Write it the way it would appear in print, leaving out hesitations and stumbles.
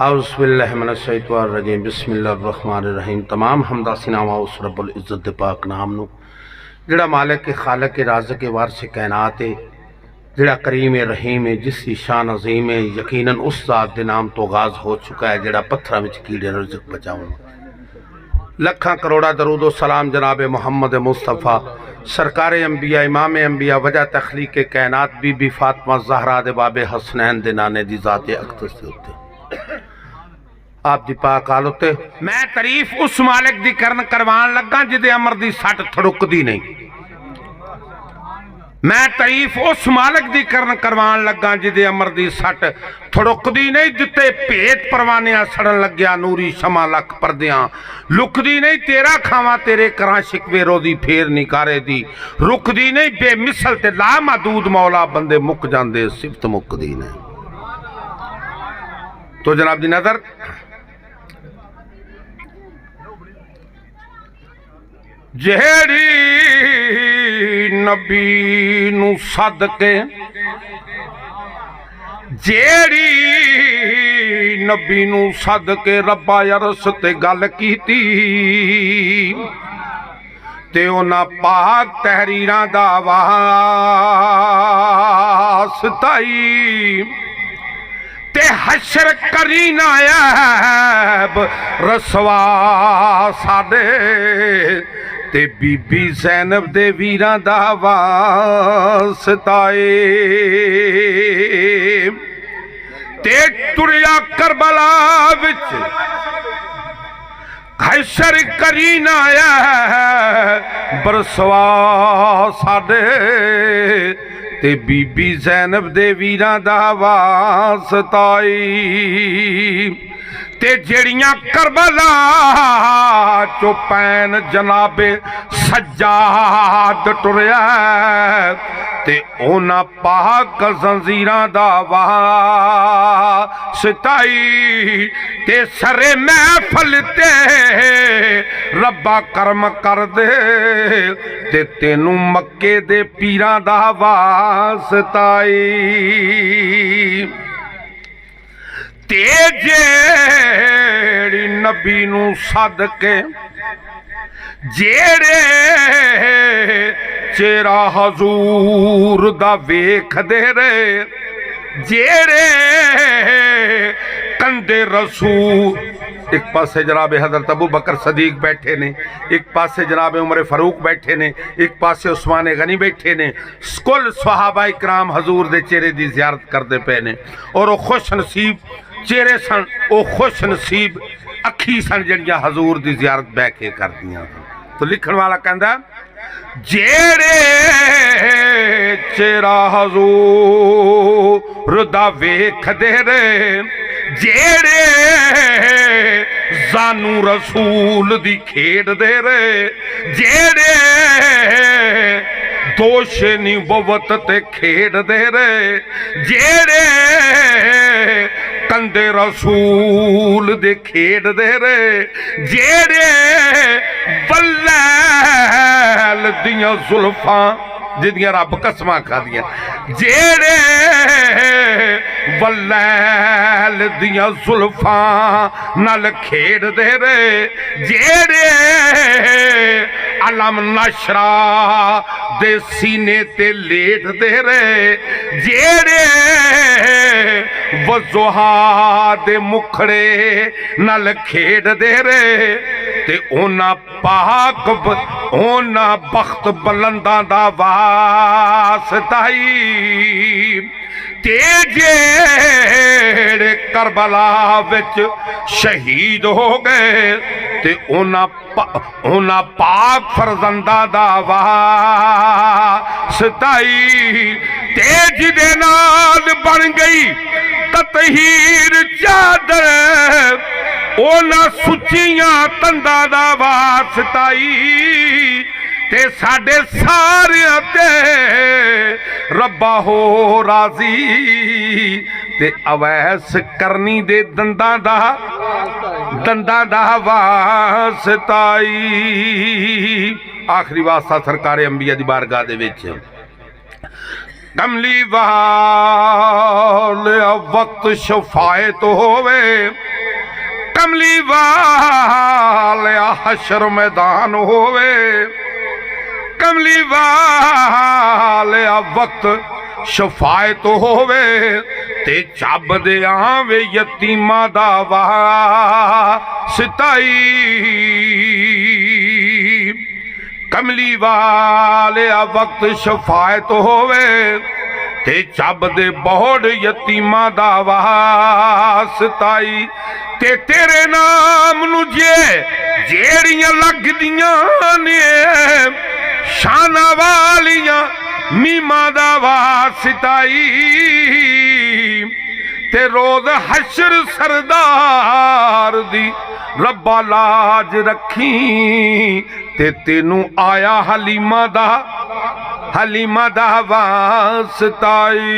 आउज़ुबिल्लाहिमिनश्शैतानिर्रजीम बिस्मिल्लाहिर्रहमानिर्रहीम। तमाम हमदा सिनावा उस रब्बुल इज़्ज़त दे पाक नाम नू जिहड़ा मालिक के खालिक के राज़िक के वारिस कायनात है, जिहड़ा करीम है रहीम है, जिसकी शान अजीम है। यकीनन उस ज़ात के नाम तो आगाज़ हो चुका है जिहड़ा पत्थरां विच कीड़े रिज़्क़ बचाउण। लखां करोड़ा दरूद व सलाम जनाब मुहम्मद मुस्तफ़ा सरकार अंबिया इमाम अंबिया वजह तखलीक के कायनात बीबी फातिमा ज़हरा दे बाबे हसनैन दे नाने दी ज़ात अक़दस दे उत्ते आप दी पाक आल उत्ते मैं तारीफ उस मालिक दी करवान लगा जिदे अमर दी सट थड़ुकदी नहीं। मैं तारीफ उस मालिक दी करवान लगा जिदे अमर दी सट थड़ुकदी नहीं। जिते भेत परवानिया सड़न लग्या नूरी शमा लख परदियां लुकदी नहीं। तेरा खावा तेरे करा शिकवे रोदी फेर निकारे दी रुकदी नहीं। बेमिसल ते ला महदूद मौला बंदे मुक जांदे सिफत मुकदी नहीं। तो जनाब दी नजर जेड़ी नबी नू सद के जेड़ी नबी नू सद के रब्बा अरस ते गल कीती ते उन्हां पाक तहरीरां दा वास्ताई ते हशर करी ना ऐब रसवा साडे ते बीबी ज़ैनब दे वीरां दा वास्ताए ते तुरिया करबला विच हशर करी ना ऐब रसवा साडे ते बीबी ज़ैनब दे वीरां दा वास्ताई ते जेड़ियां करबला चो पैन जनाबे सज्जाद टुरया ते उन्हां पाक जंजीरां दा वास्ताई ते सरे महफल ते रब्बा करम कर दे ते तेनू मक्के दे पीरां दा वास्ताई ते जेड़ी नबी नू सद के जेड़े चेहरा हजूर दा वेखदे रे जेड़े कंदे रसूल एक पासे जनाब हज़रत अबू बकर सदीक बैठे ने, एक पासे जनाब उमर फारूक बैठे ने, एक पासे उस्मान गनी बैठे ने। कुल सहाबा इकराम हजूर दे चेहरे दी ज़ियारत करते पे ने और वो खुश नसीब चेहरे सन, वो खुश नसीब अखी सन जड़ियां हजूर दी ज़ियारत बह के करदियां। तो लिखण वाला कहंदा जेड़े चेहरा हजूर दा वेखदे रे जेड़े जानू रसूल दी खेड दे रे जेड़े दोष निबुवत ते खेड दे रे जेड़े कंदे रसूल दे खेड दे रे जेड़े वल्लैल दियां जुल्फां जिदियां रब कसमां खादियां जेड़े वल्लैल दियां जुल्फां नाल खेड दे रे जेड़े अलम नशरा दे सीने ते लेट दे रे जेड़े वज़ुहा दे मुखड़े नाल खेड दे रे ते ओना पाक ओना बख्त बुलंदा दा वास्ताई ते जेड़े करबला विच शहीद हो गए ते ओना पाक फरजंदा दा वास्ताई ते जिदे नाल बन गई ततहीर चादर ओना सुचियां तंदा दा वास्ताई ते साडे सारियां ते रब्बा हो राजी ते अवैस करनी दे दंदा दा वास्ताई। आखिरी वास्ता सरकार अंबिया दी बारगाह दे विच कमली वाले वक्त शफायत होवे कमली वालिया हशर मैदान होवे, कमली वालिया वक्त शफायत होवे, ते चब दे आवे यतीमा दा वास्ताई। कमली वालिया वक्त शफायत होवे, ते चब दे बोड़ यतीमा दा वास्ताई। ते तेरे नाम नू जेड़ियां लगदियां ने शाना वालियां मीमा दा वास्ताई। ते रोज हशर सरदार दी रब्बा लाज रखी, ते तेनू आया हलीमा दा वास्ताई।